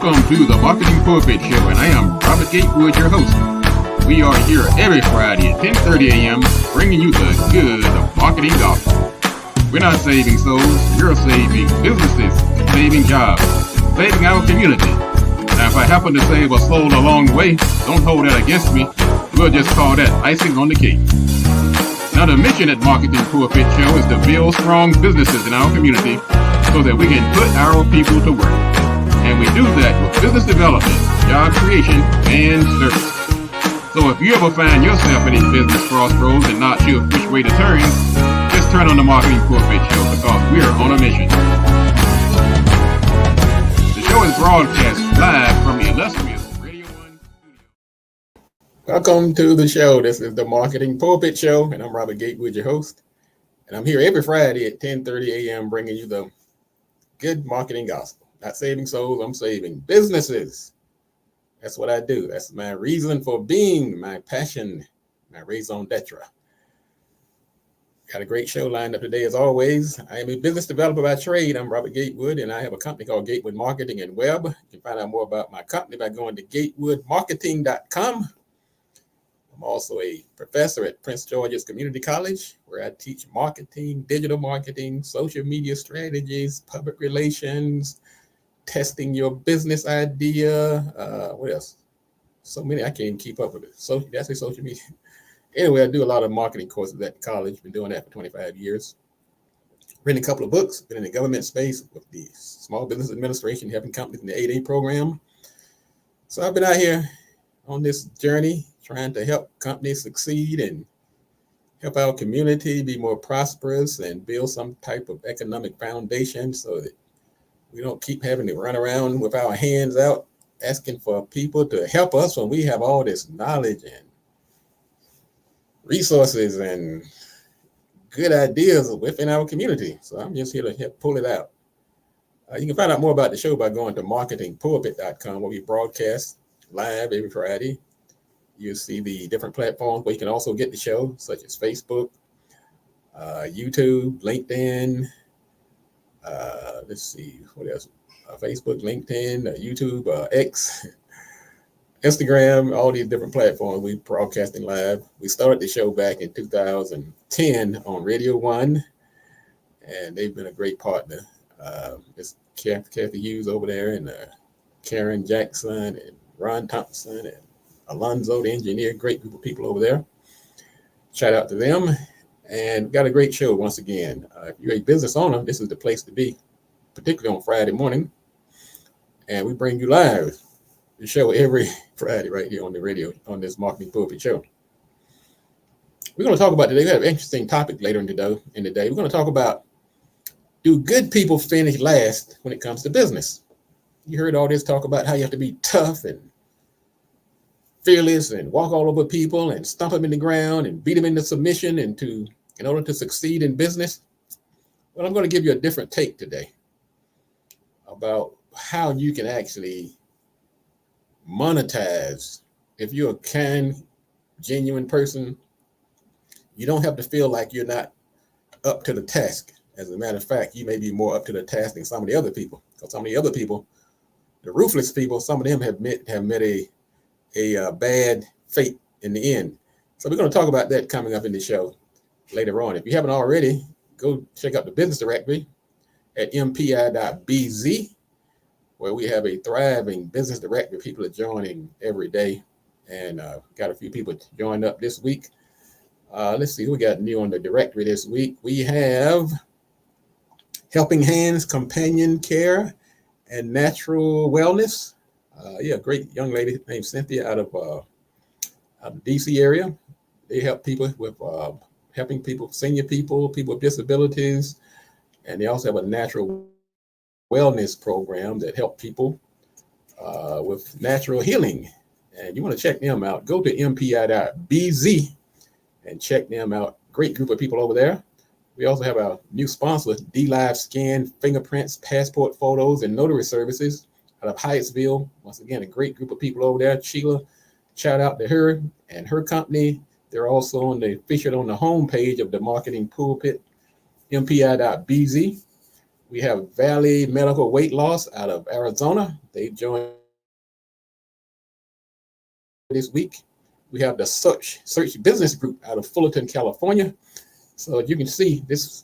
Welcome to the Marketing Pulpit Show, and I am Robert Gatewood, your host. We are here every Friday at 10:30 a.m. bringing you the good of marketing gospel. We're not saving souls, we're saving businesses, saving jobs, saving our community. Now, if I happen to save a soul along the way, don't hold that against me. We'll just call that icing on the cake. Now, the mission at Marketing Pulpit Show is to build strong businesses in our community so that we can put our people to work. And we do that with business development, job creation, and service. So if you ever find yourself in a business crossroads and not sure which way to turn, just turn on the Marketing Pulpit Show because we're on a mission. The show is broadcast live from the illustrious Radio 1 studio. Welcome to the show. This is the Marketing Pulpit Show, and I'm Robert Gatewood, your host. And I'm here every Friday at 10:30 a.m. bringing you the good marketing gospel. Not saving souls, I'm saving businesses. That's what I do. That's my reason for being, my passion, my raison d'etre. Got a great show lined up today as always. I am a business developer by trade. I'm Robert Gatewood, and I have a company called Gatewood Marketing and Web. You can find out more about my company by going to gatewoodmarketing.com. I'm also a professor at Prince George's Community College, where I teach marketing, digital marketing, social media strategies, public relations, testing your business idea. What else? So many, I can't even keep up with it. So that's a social media. Anyway, I do a lot of marketing courses at college. Been doing that for 25 years. Written a couple of books. Been in the government space with the Small Business Administration, helping companies in the 8A program. So I've been out here on this journey trying to help companies succeed and help our community be more prosperous and build some type of economic foundation so that we don't keep having to run around with our hands out asking for people to help us when we have all this knowledge and resources and good ideas within our community. So I'm just here to help pull it out. You can find out more about the show by going to marketingpulpit.com, where we broadcast live every Friday. You'll see the different platforms where you can also get the show, such as Facebook, YouTube, LinkedIn. Let's see, what else? Facebook, LinkedIn, YouTube, X, Instagram, all these different platforms. We broadcasting live. We started the show back in 2010 on Radio 1, and they've been a great partner. It's Kathy Hughes over there, and Karen Jackson, and Ron Thompson, and Alonzo, the engineer. Great group of people over there. Shout out to them. And got a great show once again. If you're a business owner, this is the place to be, particularly on Friday morning. And we bring you live the show every Friday right here on the radio, on this Marketing Pulpit Show. We're going to talk about today. We have an interesting topic later in the day. We're going to talk about, do good people finish last when it comes to business? You heard all this talk about how you have to be tough and fearless and walk all over people and stomp them in the ground and beat them into submission in order to succeed in business. Well, I'm going to give you a different take today about how you can actually monetize. If you're a kind, genuine person, you don't have to feel like you're not up to the task. As a matter of fact, you may be more up to the task than some of the other people. Because some of the other people, the ruthless people, some of them have met a bad fate in the end. So we're going to talk about that coming up in the show later on. If you haven't already, go check out the business directory at mpi.bz, where we have a thriving business directory. People are joining every day, and got a few people joined up this week. Let's see who we got new on the directory this week. We have Helping Hands Companion Care and Natural Wellness. Great young lady named Cynthia out of the DC area. They help people with helping people, senior people, people with disabilities, and they also have a natural wellness program that help people with natural healing. And you want to check them out, go to mpi.bz and check them out. Great group of people over there. We also have our new sponsor, D-Live Scan, fingerprints, passport photos, and notary services out of Hyattsville. Once again, a great group of people over there. Sheila, shout out to her and her company. They're also featured on the homepage of the Marketing Pulpit, mpi.bz. We have Valley Medical Weight Loss out of Arizona. They joined this week. We have the Search Business Group out of Fullerton, California. So you can see this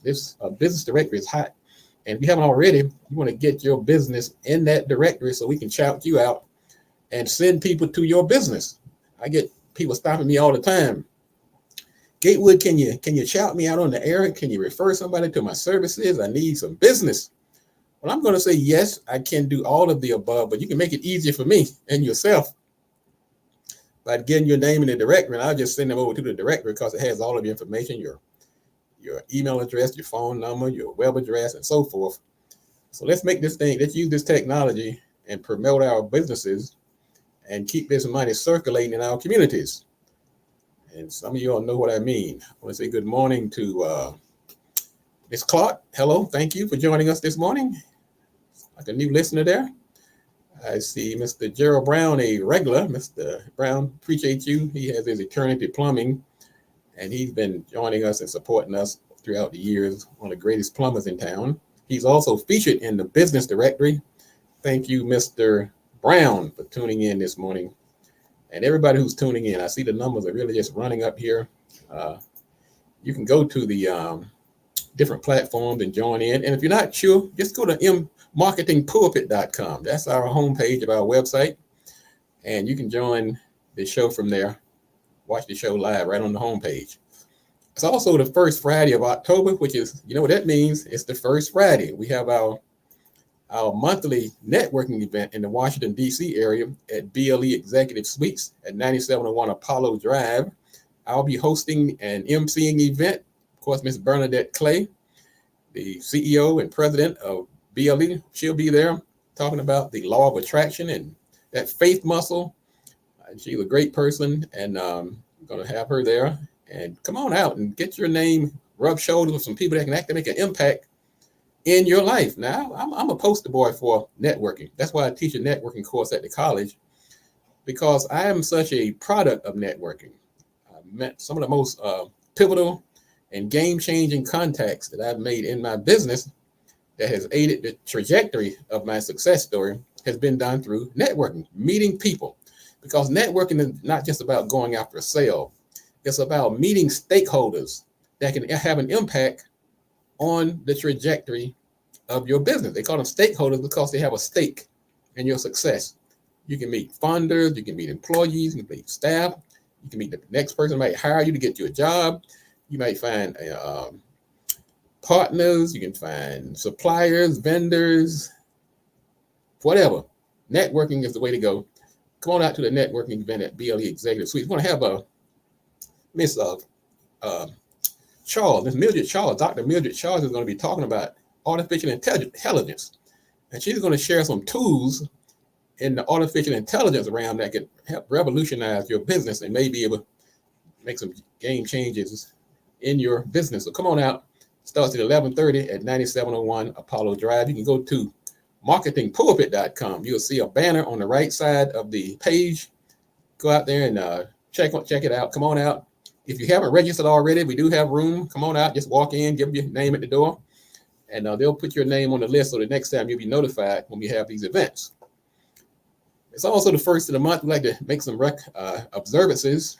business directory is hot. And if you haven't already, you want to get your business in that directory so we can shout you out and send people to your business. I get people stopping me all the time. Gatewood, can you shout me out on the air? Can you refer somebody to my services? I need some business. Well, I'm going to say yes, I can do all of the above, but you can make it easier for me and yourself by getting your name in the directory, and I'll just send them over to the directory because it has all of your information, your email address, your phone number, your web address, and so forth. So let's use this technology and promote our businesses and keep this money circulating in our communities. And some of you all know what I mean. I want to say good morning to Ms. Clark. Hello, thank you for joining us this morning. Like a new listener there. I see Mr. Gerald Brown, a regular. Mr. Brown, appreciate you. He has his Eternity Plumbing, and he's been joining us and supporting us throughout the years. One of the greatest plumbers in town. He's also featured in the business directory. Thank you, Mr. Brown, for tuning in this morning. And everybody who's tuning in, I see the numbers are really just running up here. You can go to the different platforms and join in. And if you're not sure, just go to marketingpulpit.com. That's our homepage of our website. And you can join the show from there. Watch the show live right on the homepage. It's also the first Friday of October, which is, you know what that means? It's the first Friday. We have our monthly networking event in the Washington, D.C. area at BLE Executive Suites at 9701 Apollo Drive. I'll be hosting an emceeing event. Of course, Ms. Bernadette Clay, the CEO and president of BLE, she'll be there talking about the law of attraction and that faith muscle. She's a great person, and I'm going to have her there. And come on out and get your name, rub shoulders with some people that can actually make an impact in your life. Now, I'm a poster boy for networking. That's why I teach a networking course at the college, because I am such a product of networking. I met some of the most pivotal and game-changing contacts that I've made in my business that has aided the trajectory of my success story has been done through networking, meeting people. Because networking is not just about going after a sale. It's about meeting stakeholders that can have an impact on the trajectory of your business. They call them stakeholders because they have a stake in your success. You can meet funders, you can meet employees, you can meet staff, you can meet the next person who might hire you to get you a job. You might find partners, you can find suppliers, vendors, whatever. Networking is the way to go. Come on out to the networking event at BLE Executive Suite. We're going to have a Miss Charles, Miss Mildred Charles. Dr. Mildred Charles is going to be talking about artificial intelligence. And she's going to share some tools in the artificial intelligence realm that can help revolutionize your business and maybe able to make some game changes in your business. So come on out. Starts at 11:30 at 9701 Apollo Drive. You can go to marketingpulpit.com. You'll see a banner on the right side of the page. Go out there and check it out. Come on out. If you haven't registered already, we do have room. Come on out. Just walk in, give them your name at the door, and they'll put your name on the list so the next time you'll be notified when we have these events. It's also the first of the month. We like to make some observances.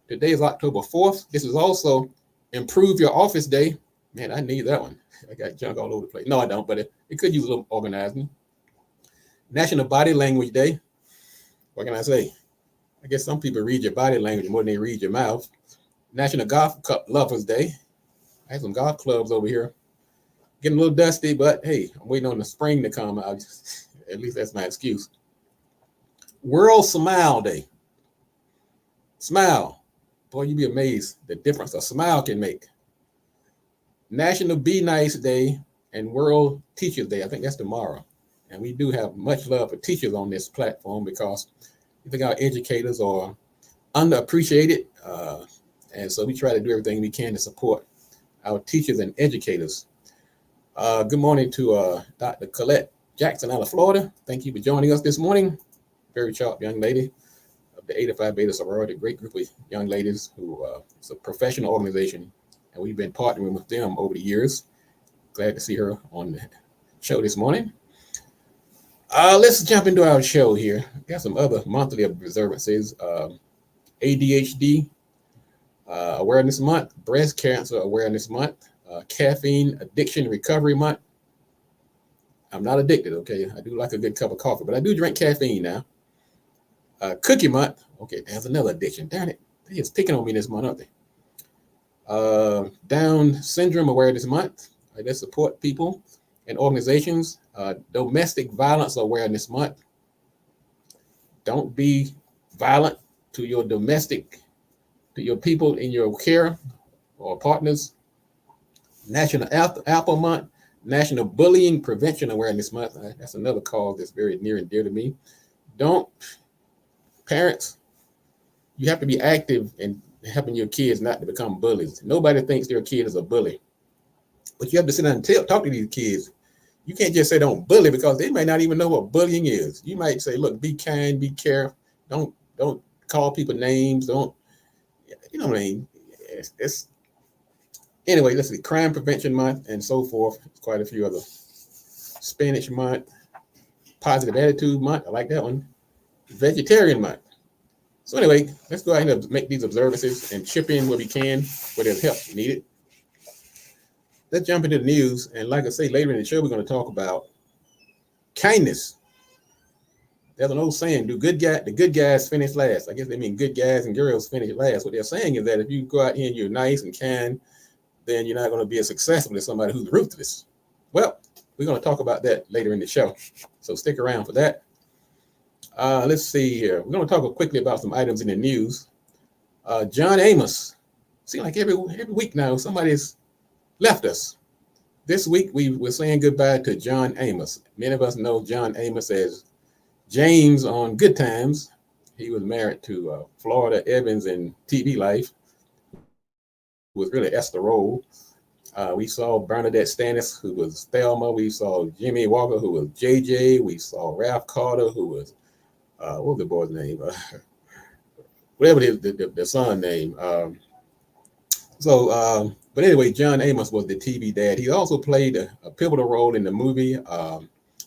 Today is October 4th. This is also Improve Your Office Day. Man, I need that one. I got junk all over the place. No, I don't, but it could use a little organizing. National Body Language Day. What can I say? I guess some people read your body language more than they read your mouth. National Golf Cup Lovers Day. I have some golf clubs over here. Getting a little dusty, but hey, I'm waiting on the spring to come out. At least that's my excuse. World Smile Day. Smile. Boy, you'd be amazed the difference a smile can make. National Be Nice Day and World Teachers Day. I think that's tomorrow. And we do have much love for teachers on this platform because I think our educators are underappreciated. And so we try to do everything we can to support our teachers and educators. Good morning to Dr. Colette Jackson out of Florida. Thank you for joining us this morning. Very sharp young lady of the 85 Beta Sorority, a great group of young ladies who it's a professional organization, and we've been partnering with them over the years. Glad to see her on the show this morning. Let's jump into our show here. Got some other monthly observances. ADHD Awareness Month, Breast Cancer Awareness Month, Caffeine Addiction Recovery Month. I'm not addicted, okay? I do like a good cup of coffee, but I do drink caffeine now. Cookie Month. Okay, there's another addiction. Darn it. They just picking on me this month, aren't they? Down Syndrome Awareness Month. Let's support people and organizations. Domestic Violence Awareness Month. Don't be violent to your people in your care or partners. National Apple Month. National Bullying Prevention Awareness Month. That's another cause that's very near and dear to me. Parents, you have to be active in helping your kids not to become bullies. Nobody thinks their kid is a bully, but you have to sit down and talk to these kids. You can't just say don't bully because they may not even know what bullying is. You might say, look, be kind, be careful. Don't call people names. Don't, you know what I mean? Anyway, let's see, Crime Prevention Month and so forth. Quite a few other. Spanish Month, Positive Attitude Month. I like that one. Vegetarian Month. So anyway, let's go ahead and make these observances and chip in where we can, where there's help needed. Let's jump into the news. And like I say, later in the show, we're going to talk about kindness. There's an old saying, the good guys finish last. I guess they mean good guys and girls finish last. What they're saying is that if you go out here and you're nice and kind, then you're not going to be as successful as somebody who's ruthless. Well, we're going to talk about that later in the show. So stick around for that. Let's see here. We're going to talk quickly about some items in the news. John Amos. Seems like every week now somebody's left us. This week we were saying goodbye to John Amos. Many of us know John Amos as James on Good Times. He was married to Florida Evans in TV Life, who was really Esther Rolle. We saw Bernadette Stannis, who was Thelma. We saw Jimmy Walker, who was JJ. We saw Ralph Carter, who was what was the boy's name? Whatever the son's name. But anyway, John Amos was the TV dad. He also played a pivotal role in the movie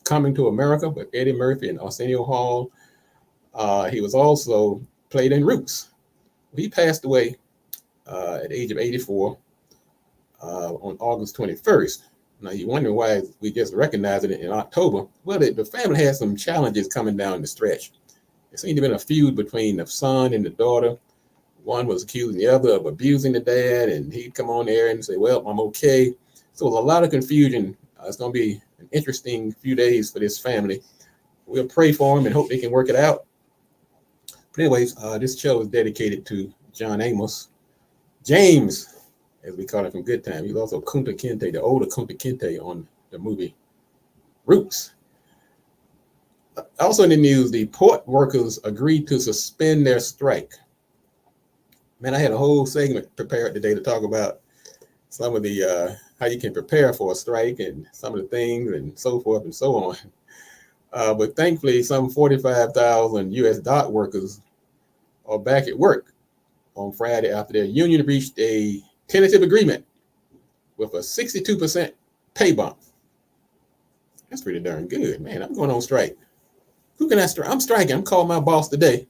Coming to America with Eddie Murphy and Arsenio Hall. He was also played in Roots. He passed away at the age of 84 on August 21st. Now, you wonder why we just recognized it in October. Well, the family had some challenges coming down the stretch. There seemed to have been a feud between the son and the daughter. One was accusing the other of abusing the dad, and he'd come on there and say, well, I'm okay. So there's a lot of confusion. It's going to be an interesting few days for this family. We'll pray for them and hope they can work it out. But anyways, this show is dedicated to John Amos. James, as we call it from Good Time. He's also Kunta Kinte, the older Kunta Kinte on the movie Roots. Also in the news, the port workers agreed to suspend their strike. Man, I had a whole segment prepared today to talk about some of the how you can prepare for a strike and some of the things and so forth and so on. But thankfully, some 45,000 U.S. dock workers are back at work on Friday after their union reached a tentative agreement with a 62% pay bump. That's pretty darn good, man. I'm going on strike. Who can I strike? I'm striking. I'm calling my boss today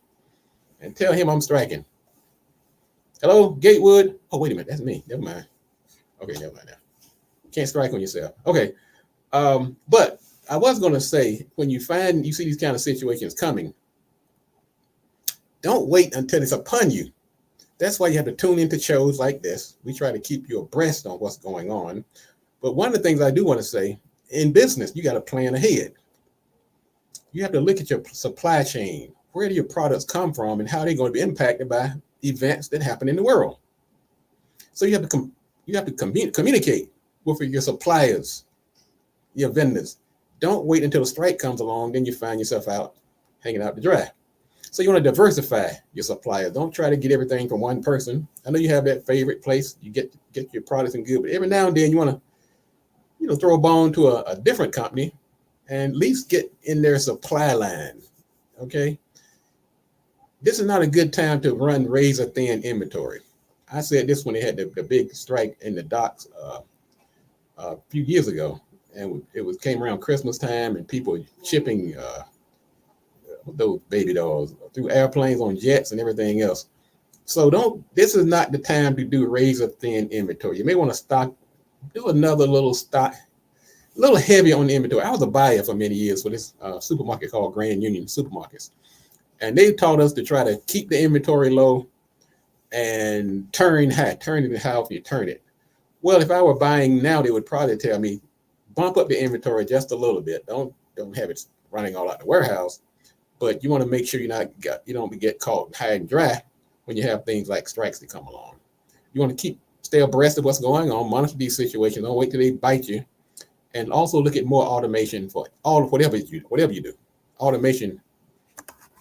and tell him I'm striking. Hello, Gatewood. Oh, wait a minute. That's me. Never mind. Okay, never mind now. Can't strike on yourself. Okay. But I was going to say, when you see these kind of situations coming, don't wait until it's upon you. That's why you have to tune into shows like this. We try to keep you abreast on what's going on. But one of the things I do want to say, in business, you got to plan ahead. You have to look at your supply chain. Where do your products come from and how they're going to be impacted by events that happen in the world? So you have to communicate with your suppliers, your vendors. Don't wait until a strike comes along, then you find yourself out hanging out to dry. So you want to diversify your suppliers. Don't try to get everything from one person. I know you have that favorite place you get your products and good, but every now and then you want to, throw a bone to a different company and at least get in their supply line. Okay. This is not a good time to run razor thin inventory. I said this when they had the big strike in the docks a few years ago. and it came around Christmas time, and people shipping those baby dolls through airplanes on jets and everything else. So this is not the time to do razor thin inventory. You may want to do another little stock, a little heavy on the inventory. I was a buyer for many years for this supermarket called Grand Union Supermarkets. And they taught us to try to keep the inventory low and turn it how you turn it. Well, if I were buying now, they would probably tell me, bump up the inventory just a little bit. Don't have it running all out the warehouse, but you want to make sure you don't get caught high and dry when you have things like strikes that come along. You want to stay abreast of what's going on, monitor these situations. Don't wait till they bite you, and also look at more automation for all of whatever you do. Automation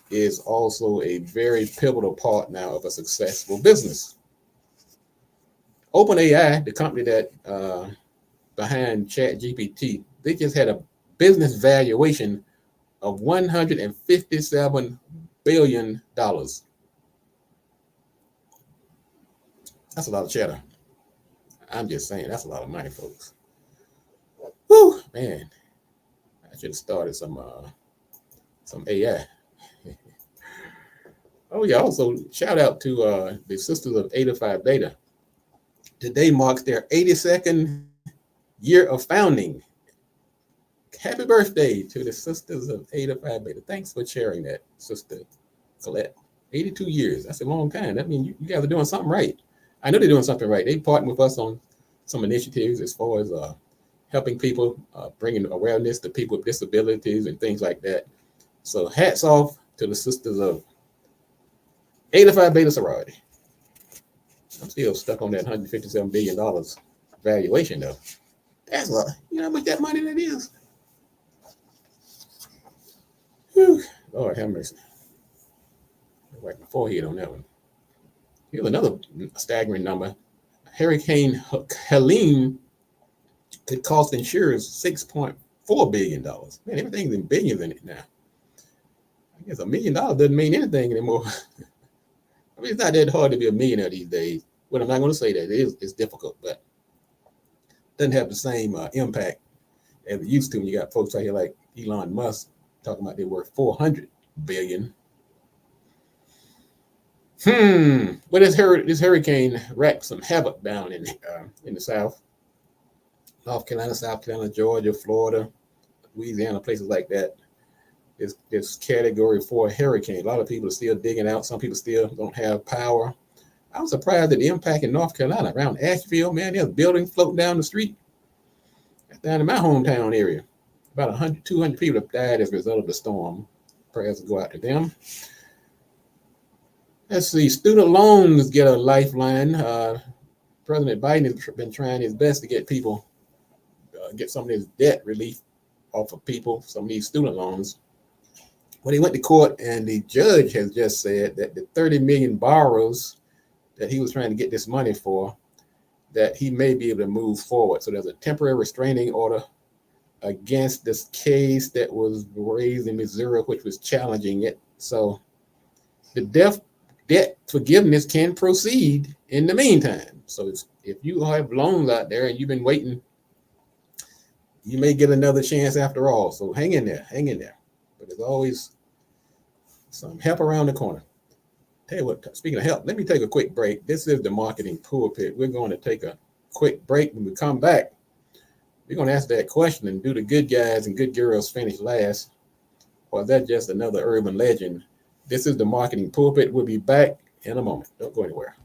is also a very pivotal part now of a successful business. OpenAI, the company that behind ChatGPT, they just had a business valuation of $157 billion. That's a lot of cheddar. I'm just saying, that's a lot of money, folks. Whew, man. I should have started some AI. Oh yeah, also shout out to the Sisters of 805 Beta. Today marks their 82nd year of founding. Happy birthday to the Sisters of 805 Beta. Thanks for sharing that, Sister Colette. 82 years, that's a long time. That means you guys are doing something right. I know they're doing something right. They partnered with us on some initiatives as far as helping people, bringing awareness to people with disabilities and things like that. So hats off to the Sisters of 805 Beta sorority. I'm still stuck on that $157 billion valuation, though. That's a lot. You know how much that money that is? Whew. Lord have mercy. I wipe my forehead on that one. Here's another staggering number. Hurricane Helene could cost insurers $6.4 billion. Man, everything's in billions in it now. I guess $1 million doesn't mean anything anymore. I mean, it's not that hard to be a millionaire these days. But I'm not going to say that. It's difficult, but it doesn't have the same impact as it used to when you got folks out here like Elon Musk talking about they're worth $400 billion. But this hurricane wreaked some havoc down in the South. North Carolina, South Carolina, Georgia, Florida, Louisiana, places like that. This category 4 hurricane. A lot of people are still digging out. Some people still don't have power. I was surprised at the impact in North Carolina around Asheville. Man, there's buildings floating down the street. That's down in my hometown area. About 100, 200 people have died as a result of the storm. Prayers go out to them. Let's see. Student loans get a lifeline. President Biden has been trying his best to get people, get some of this debt relief off of people, some of these student loans. Well, he went to court, and the judge has just said that the 30 million borrowers that he was trying to get this money for, that he may be able to move forward. So there's a temporary restraining order against this case that was raised in Missouri, which was challenging it. So the debt forgiveness can proceed in the meantime. So if you have loans out there and you've been waiting, you may get another chance after all. So hang in there. But there's always some help around the corner. Tell you what, speaking of help, let me take a quick break. This is the Marketing Pulpit. We're going to take a quick break. When we come back, we're going to ask that question, and do the good guys and good girls finish last? Or is that just another urban legend? This is the Marketing Pulpit. We'll be back in a moment. Don't go anywhere.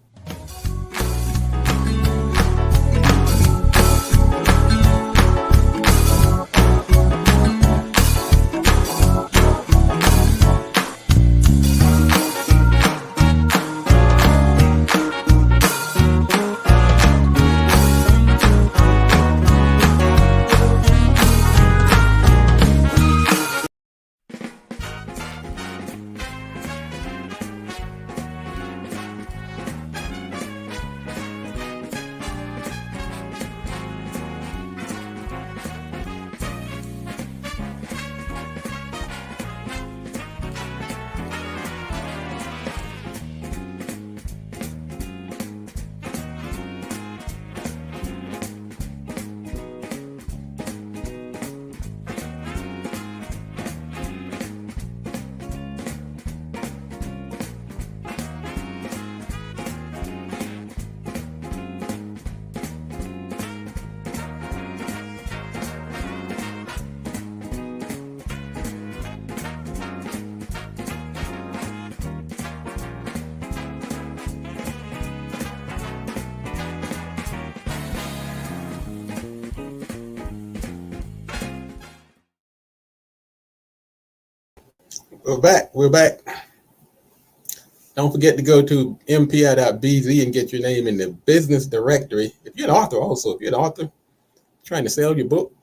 We're back. Don't forget to go to mpi.bz and get your name in the business directory. If you're an author also, if you're an author trying to sell your book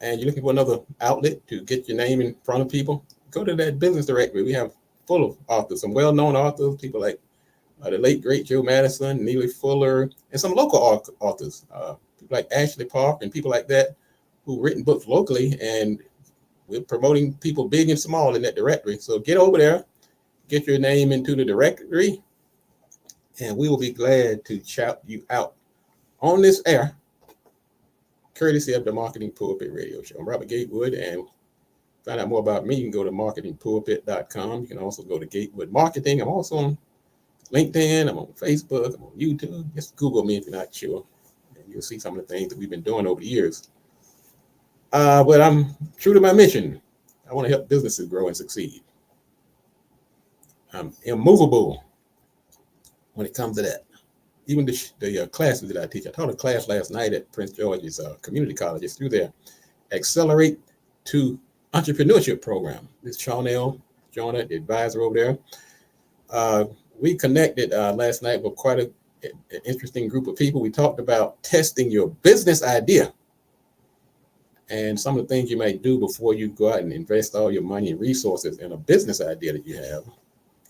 and you're looking for another outlet to get your name in front of people, go to that business directory. We have full of authors, some well-known authors, people like the late, great Joe Madison, Neely Fuller, and some local authors, people like Ashley Park and people like that who've written books locally, and we're promoting people big and small in that directory. So get over there, get your name into the directory, and we will be glad to shout you out on this air, courtesy of the Marketing Pulpit Radio Show. I'm Robert Gatewood, and find out more about me, you can go to marketingpulpit.com. You can also go to Gatewood Marketing. I'm also on LinkedIn, I'm on Facebook, I'm on YouTube. Just Google me if you're not sure, and you'll see some of the things that we've been doing over the years. But I'm true to my mission. I want to help businesses grow and succeed. I'm immovable when it comes to that. Even the classes that I teach. I taught a class last night at Prince George's Community College. It's through their Accelerate to Entrepreneurship program. This Charnel Joyner, the advisor over there. We connected last night with quite an interesting group of people. We talked about testing your business idea and some of the things you might do before you go out and invest all your money and resources in a business idea that you have.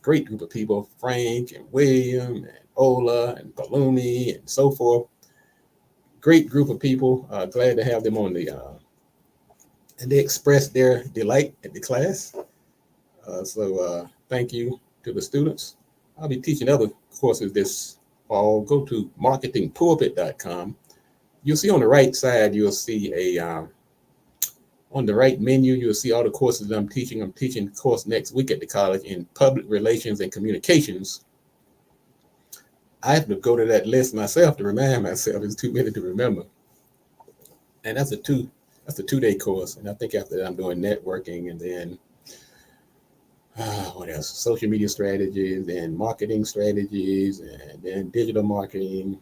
Great group of people, Frank and William and Ola and Palumi and so forth. Great group of people. Glad to have them on the, and they expressed their delight at the class. So thank you to the students. I'll be teaching other courses this fall. Go to marketingpulpit.com. You'll see on the right side, you'll see on the right menu, you'll see all the courses that I'm teaching. I'm teaching a course next week at the college in public relations and communications. I have to go to that list myself to remind myself. It's too many to remember. And that's a two-day course. And I think after that, I'm doing networking and then what else? Social media strategies and marketing strategies and then digital marketing.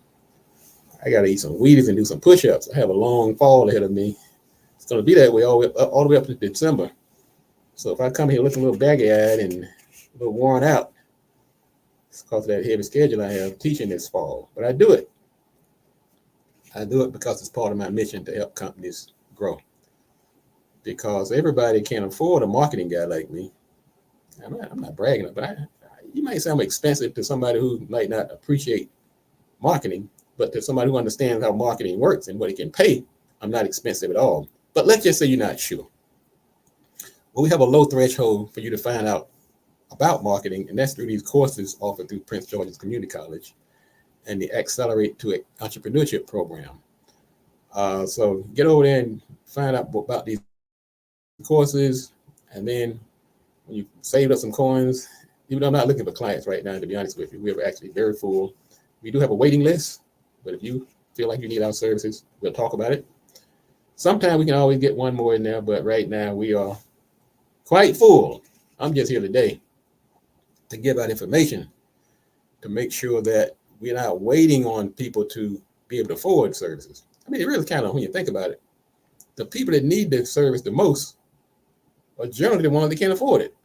I got to eat some Wheaties and do some push-ups. I have a long fall ahead of me. It's going to be that way all the way up to December. So if I come here looking a little baggy-eyed and a little worn out, it's because of that heavy schedule I have teaching this fall. But I do it. I do it because it's part of my mission to help companies grow. Because everybody can't afford a marketing guy like me. I'm not bragging, but you might sound expensive to somebody who might not appreciate marketing, but to somebody who understands how marketing works and what it can pay, I'm not expensive at all. But let's just say you're not sure. Well, we have a low threshold for you to find out about marketing, and that's through these courses offered through Prince George's Community College and the Accelerate to Entrepreneurship program. So get over there and find out about these courses, and then when you saved up some coins, even though I'm not looking for clients right now, to be honest with you, we're actually very full. We do have a waiting list, but if you feel like you need our services, we'll talk about it. Sometimes we can always get one more in there, but right now we are quite full. I'm just here today to give out information to make sure that we're not waiting on people to be able to afford services. I mean, it really kind of, when you think about it, the people that need the service the most are generally the ones that can't afford it.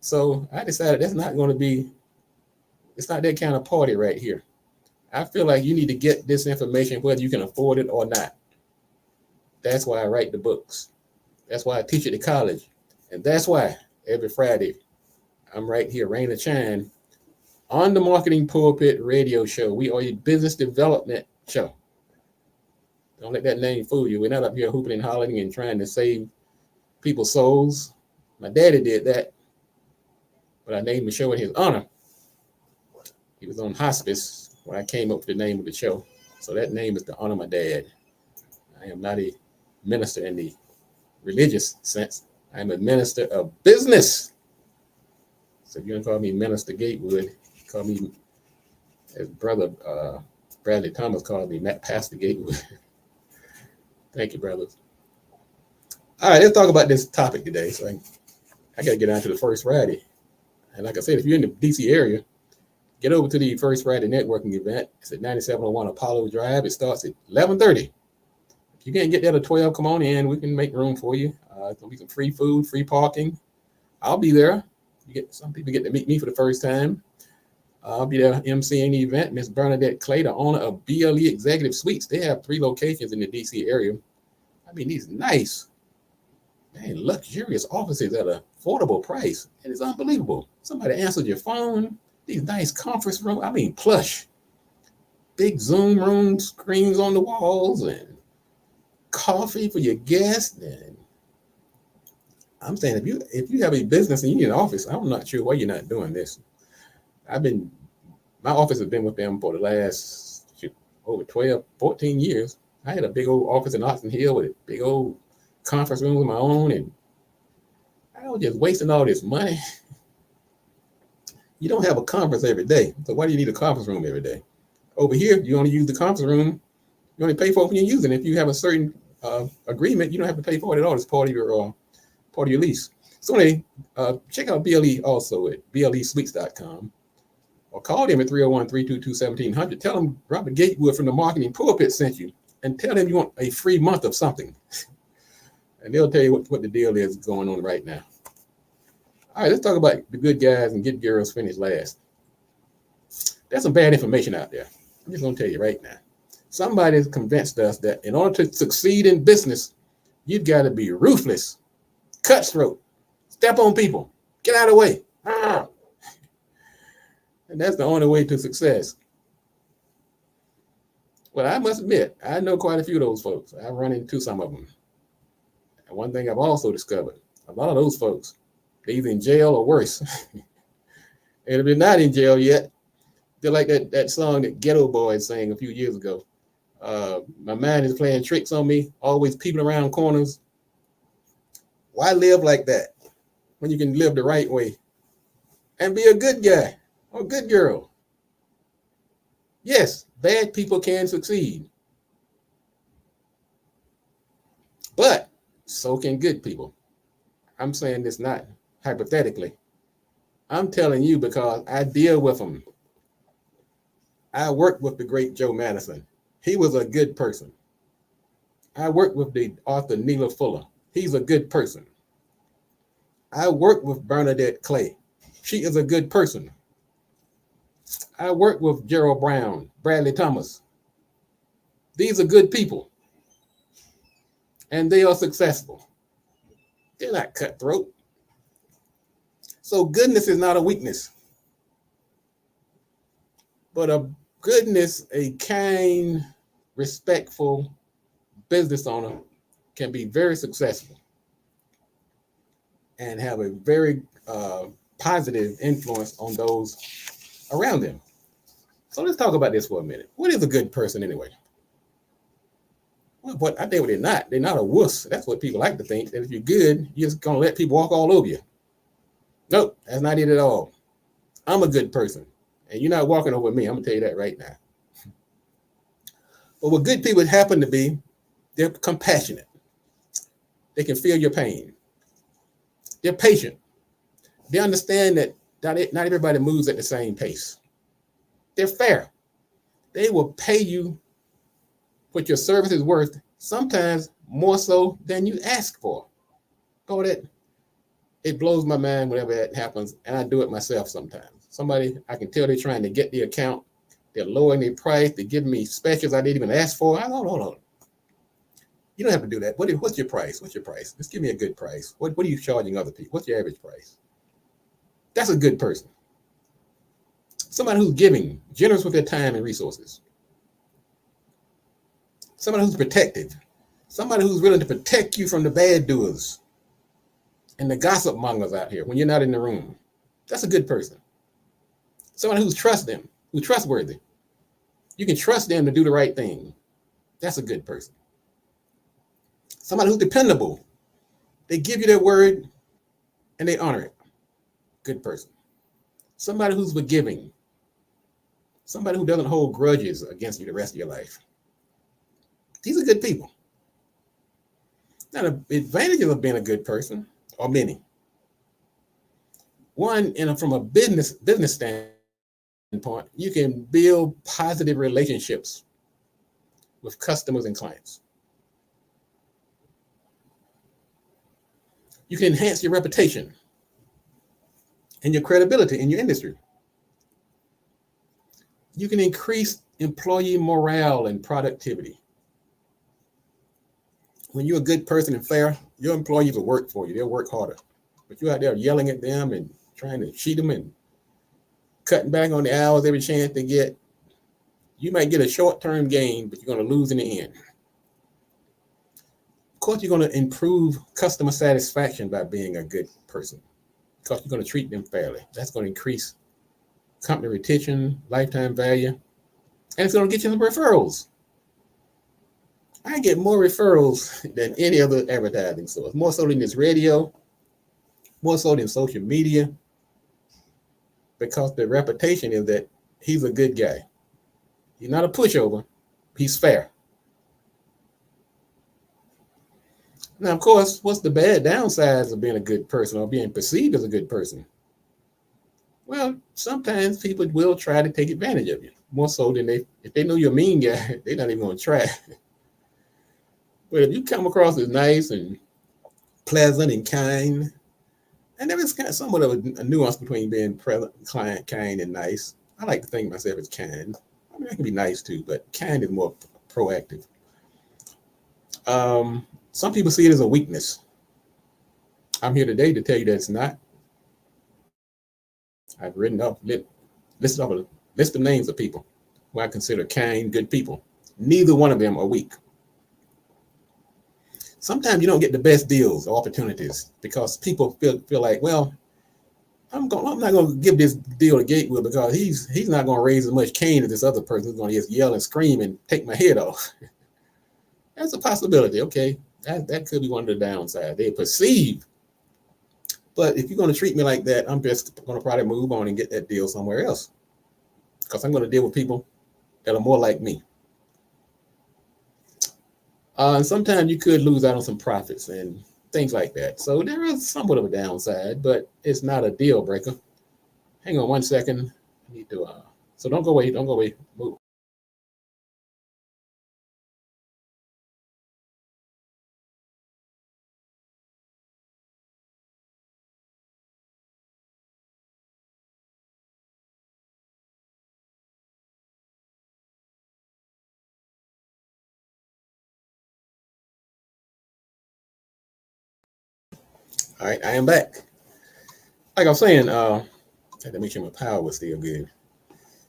So I decided that's not going to be, it's not that kind of party right here. I feel like you need to get this information whether you can afford it or not. That's why I write the books. That's why I teach at the college. And that's why every Friday I'm right here, rain or shine, on the Marketing Pulpit Radio Show. We are a business development show. Don't let that name fool you. We're not up here hooping and hollering and trying to save people's souls. My daddy did that, but I named the show in his honor. He was on hospice when I came up with the name of the show. So that name is to honor my dad. I am not a minister in the religious sense. I'm a minister of business. So if you're going to call me Minister Gatewood, call me, as Brother Bradley Thomas called me, Pastor Gatewood. Thank you, brothers. All right, let's talk about this topic today. So I got to get on to the First Friday. And like I said, if you're in the DC area, get over to the First Friday networking event. It's at 9701 Apollo Drive. It starts at 11:30. If you can't get there at 12, come on in. We can make room for you. There'll be some free food, free parking. I'll be there. Some people get to meet me for the first time. I'll be there emceeing the event. Miss Bernadette Clay, the owner of BLE Executive Suites. They have 3 locations in the DC area. I mean, these nice, man, luxurious offices at an affordable price. It is unbelievable. Somebody answered your phone. These nice conference rooms. I mean, plush. Big Zoom rooms, screens on the walls, and coffee for your guests. And I'm saying, if you have a business and you need an office, I'm not sure why you're not doing this. My office has been with them for the last over 12, 14 years. I had a big old office in Oxon Hill with a big old conference room of my own, and I was just wasting all this money. You don't have a conference every day, so why do you need a conference room every day? Over here, you only use the conference room. You only pay for it when you're using it. If you have a certain agreement, you don't have to pay for it at all. It's part of your lease. So anyway, check out BLE also at BLEsuites.com. Or call them at 301-322-1700. Tell them Robert Gatewood from the Marketing Pulpit sent you, and tell them you want a free month of something. And they'll tell you what the deal is going on right now. All right, let's talk about the good guys and good girls finish last. There's some bad information out there. I'm just going to tell you right now. Somebody has convinced us that in order to succeed in business, you've got to be ruthless, cutthroat, step on people, get out of the way. And that's the only way to success. Well, I must admit, I know quite a few of those folks. I've run into some of them. And one thing I've also discovered, a lot of those folks, they're either in jail or worse. And if they're not in jail yet, they're like that song that Ghetto Boys sang a few years ago. My mind is playing tricks on me, always peeping around corners. Why live like that when you can live the right way and be a good guy or good girl? Yes, bad people can succeed, but so can good people. I'm saying this not hypothetically. I'm telling you because I deal with them. I worked with the great Joe Madison. He was a good person. I worked with the author Neela Fuller. He's a good person. I worked with Bernadette Clay. She is a good person. I worked with Gerald Brown, Bradley Thomas. These are good people. And they are successful. They're not cutthroat. So goodness is not a weakness. But a goodness, a kind, respectful business owner can be very successful and have a very positive influence on those around them. So let's talk about this for a minute. What is a good person anyway? Well, what I think they're not. They're not a wuss. That's what people like to think. That if you're good, you're just gonna let people walk all over you. Nope, that's not it at all. I'm a good person, and you're not walking over me. I'm gonna tell you that right now. But what good people happen to be, they're compassionate. They can feel your pain. They're patient. They understand that not everybody moves at the same pace. They're fair. They will pay you what your service is worth, sometimes more so than you ask for. Oh, it blows my mind whenever that happens, and I do it myself sometimes. Somebody, I can tell they're trying to get the account, they're lowering their price, they're giving me specials I didn't even ask for. I don't know. You don't have to do that. What's your price? What's your price? Just give me a good price. What are you charging other people? What's your average price? That's a good person. Somebody who's giving, generous with their time and resources. Somebody who's protective. Somebody who's willing to protect you from the bad doers and the gossip mongers out here when you're not in the room. That's a good person. Somebody who's trustworthy. You can trust them to do the right thing. That's a good person. Somebody who's dependable. They give you their word and they honor it. Good person. Somebody who's forgiving. Somebody who doesn't hold grudges against you the rest of your life. These are good people. Now, the advantages of being a good person are many. One, from a business standpoint, you can build positive relationships with customers and clients. You can enhance your reputation. and your credibility in your industry. You can increase employee morale and productivity. When you're a good person and fair, your employees will work for you. They'll work harder. But you're out there yelling at them and trying to cheat them and cutting back on the hours every chance they get. You might get a short-term gain, but you're going to lose in the end. Of course, you're going to improve customer satisfaction by being a good person because you're going to treat them fairly. That's going to increase company retention, lifetime value, and it's going to get you some referrals. I get more referrals than any other advertising source, more so than this radio, more so than social media, because the reputation is that he's a good guy. He's not a pushover. He's fair. Now, of course, what's the bad downsides of being a good person or being perceived as a good person? Well, sometimes people will try to take advantage of you, more so than if they know you're a mean guy, they're not even going to try. But if you come across as nice and pleasant and kind, and there is kind of somewhat of a nuance between being kind and nice. I like to think of myself as kind. I mean, I can be nice too, but kind is more proactive. Some people see it as a weakness. I'm here today to tell you that it's not. I've listed off a list of names of people who I consider kind, good people. Neither one of them are weak. Sometimes you don't get the best deals or opportunities because people feel like, well, I'm not going to give this deal to Gatewood because he's not going to raise as much cane as this other person who's going to just yell and scream and take my head off. That's a possibility. Okay, that could be one of the downsides. They perceive. But if you're going to treat me like that, I'm just going to probably move on and get that deal somewhere else because I'm going to deal with people that are more like me. And sometimes you could lose out on some profits and things like that. So there is somewhat of a downside, but it's not a deal breaker. Hang on 1 second. I need to. So don't go away. Don't go away. Move. All right, I am back. Like I was saying, I had to make sure my power was still good.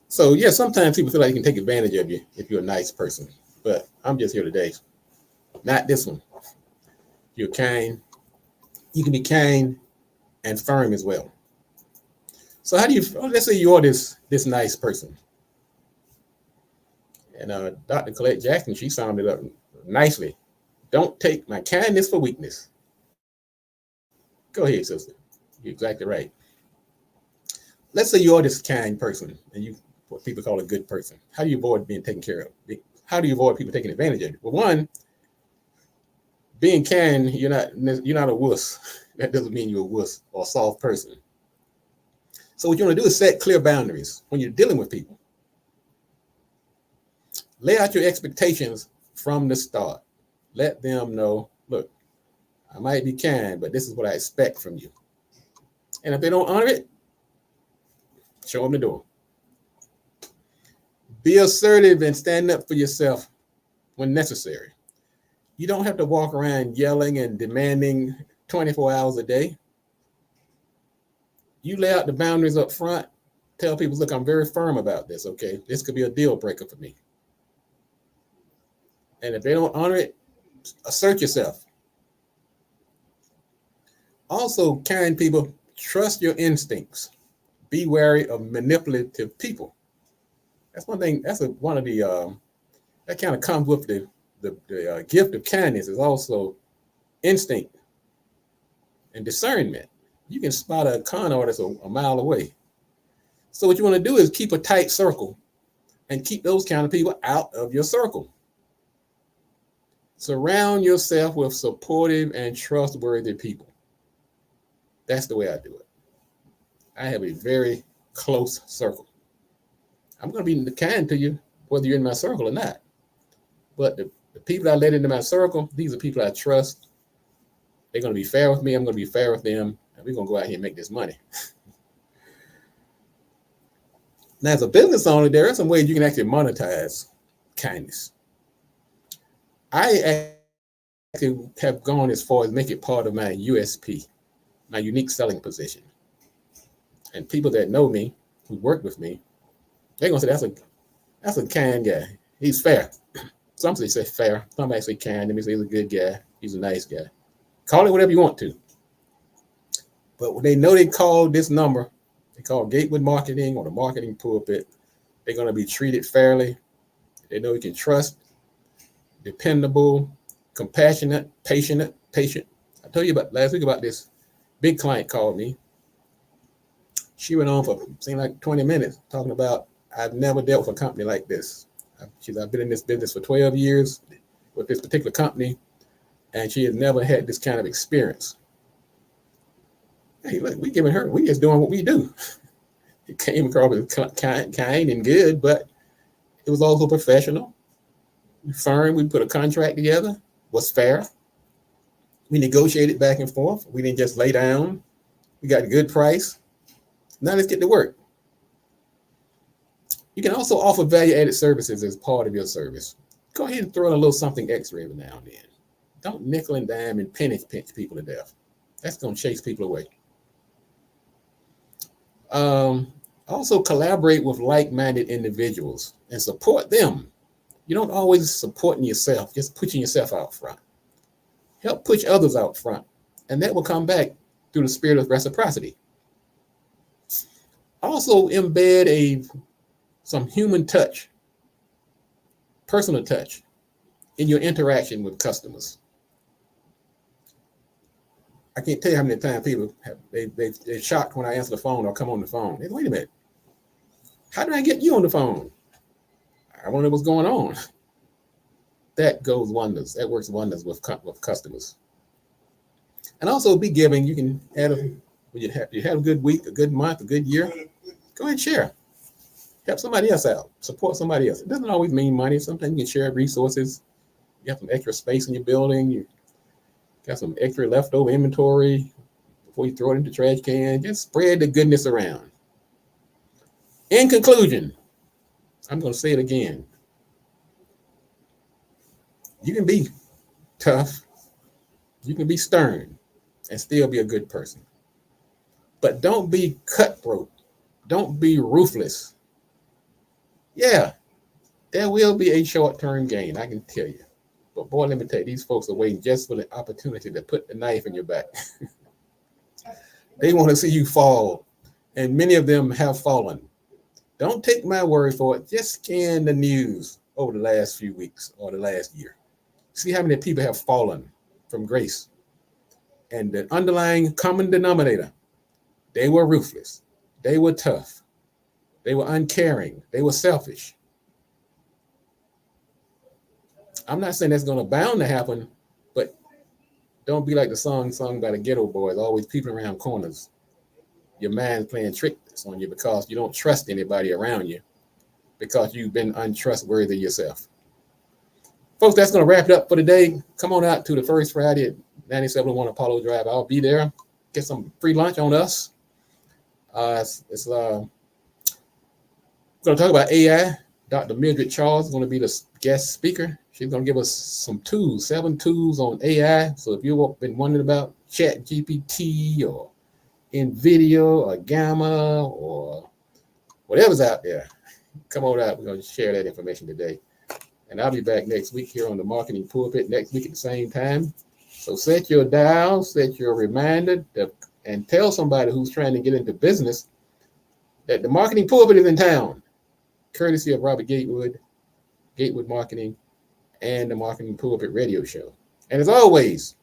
So yeah, sometimes people feel like you can take advantage of you if you're a nice person. But I'm just here today. Not this one. You're kind. You can be kind and firm as well. So how do you? Let's say you're this nice person, and Dr. Colette Jackson, she summed it up nicely. Don't take my kindness for weakness. Go ahead, sister. You're exactly right. Let's say you're this kind person, and you what people call a good person. How do you avoid being taken care of? How do you avoid people taking advantage of you? Well, one, being kind, you're not a wuss. That doesn't mean you're a wuss or a soft person. So what you want to do is set clear boundaries when you're dealing with people. Lay out your expectations from the start. Let them know, look, I might be kind, but this is what I expect from you. And if they don't honor it, show them the door. Be assertive and stand up for yourself when necessary. You don't have to walk around yelling and demanding 24 hours a day. You lay out the boundaries up front. Tell people, look, I'm very firm about this, okay? This could be a deal breaker for me. And if they don't honor it, assert yourself. Also, kind people, trust your instincts. Be wary of manipulative people. That's one thing. That's one of the that kind of comes with the gift of kindness is also instinct and discernment. You can spot a con artist a mile away. So what you want to do is keep a tight circle and keep those kind of people out of your circle. Surround yourself with supportive and trustworthy people. That's the way I do it. I have a very close circle. I'm going to be kind to you, whether you're in my circle or not. But the people I let into my circle, these are people I trust. They're going to be fair with me. I'm going to be fair with them. And we're going to go out here and make this money. Now, as a business owner, there are some ways you can actually monetize kindness. I actually have gone as far as make it part of my USP, my unique selling position. And people that know me, who work with me, they're gonna say that's a kind guy. He's fair. Some say fair. Somebody say kind. Let me say he's a good guy. He's a nice guy. Call it whatever you want to. But when they know they call this number, they call Gatewood Marketing or the Marketing Pulpit, they're going to be treated fairly. They know you can trust, dependable, compassionate, patient. I told you about last week about this big client called me. She went on for seemed like 20 minutes talking about, I've never dealt with a company like this. I've been in this business for 12 years with this particular company, and she has never had this kind of experience. Hey, look, we just doing what we do. It came across as kind and good, but it was also professional. Firm, we put a contract together, was fair. We negotiated back and forth. We didn't just lay down. We got a good price. Now let's get to work. You can also offer value-added services as part of your service. Go ahead and throw in a little something extra every now and then. Don't nickel and dime and penny pinch people to death. That's going to chase people away. Also collaborate with like-minded individuals and support them. You don't always supporting yourself, just pushing yourself out front. Help push others out front, and that will come back through the spirit of reciprocity. Also embed some human touch, personal touch in your interaction with customers. I can't tell you how many times people they're shocked when I answer the phone or come on the phone. They go, wait a minute, how did I get you on the phone? I wonder what's going on. That goes wonders. That works wonders with customers. And also be giving. You can you have a good week, a good month, a good year. Go ahead and share. Help somebody else out. Support somebody else. It doesn't always mean money. Sometimes you can share resources. You have some extra space in your building. You got some extra leftover inventory before you throw it into the trash can. Just spread the goodness around. In conclusion, I'm going to say it again. You can be tough. You can be stern and still be a good person. But don't be cutthroat. Don't be ruthless. Yeah, there will be a short-term gain, I can tell you. But boy, let me tell you, these folks are waiting just for the opportunity to put the knife in your back. They want to see you fall, and many of them have fallen. Don't take my word for it. Just scan the news over the last few weeks or the last year. See how many people have fallen from grace. And the underlying common denominator, they were ruthless. They were tough. They were uncaring. They were selfish. I'm not saying that's going to bound to happen, but don't be like the song sung by the Ghetto Boys, always peeping around corners. Your mind's playing tricks on you because you don't trust anybody around you because you've been untrustworthy yourself. Folks, that's going to wrap it up for today. Come on out to the first Friday at 9701 Apollo Drive. I'll be there. Get some free lunch on us. We're going to talk about AI. Dr. Mildred Charles is going to be the guest speaker. She's going to give us some tools, 7 tools on AI. So if you've been wondering about ChatGPT or NVIDIA or Gamma or whatever's out there, come on out. We're going to share that information today. And I'll be back next week here on the Marketing Pulpit next week at the same time. So set your dial, set your reminder, and tell somebody who's trying to get into business that the Marketing Pulpit is in town, courtesy of Robert Gatewood, Gatewood Marketing, and the Marketing Pulpit radio show. And as always,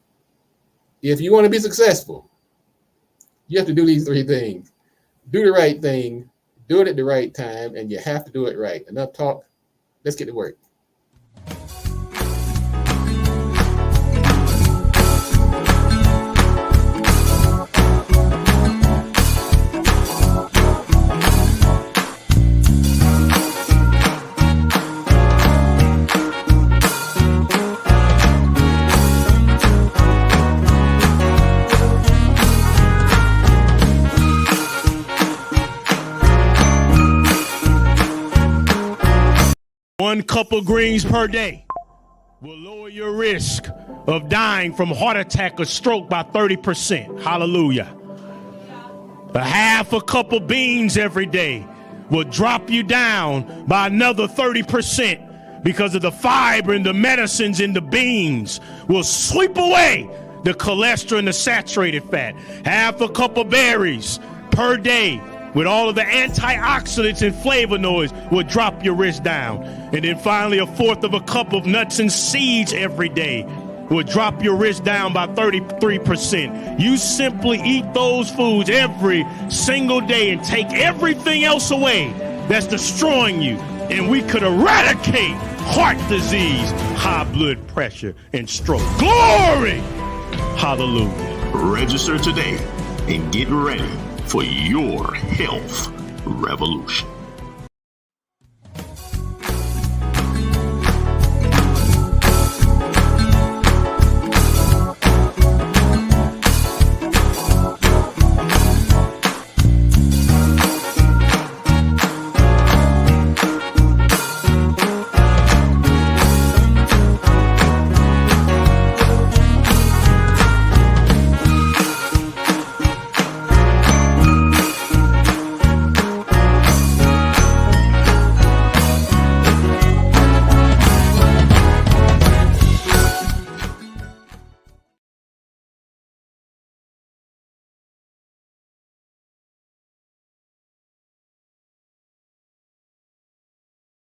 if you want to be successful, you have to do these 3 things. Do the right thing, do it at the right time, and you have to do it right. Enough talk. Let's get to work. cup of greens per day will lower your risk of dying from heart attack or stroke by 30%. Hallelujah. A half a cup of beans every day will drop you down by another 30% because of the fiber and the medicines in the beans will sweep away the cholesterol and the saturated fat. Half a cup of berries per day with all of the antioxidants and flavonoids will drop your risk down. And then finally, a fourth of a cup of nuts and seeds every day will drop your risk down by 33%. You simply eat those foods every single day and take everything else away that's destroying you. And we could eradicate heart disease, high blood pressure, and stroke. Glory! Hallelujah. Register today and get ready for your health revolution.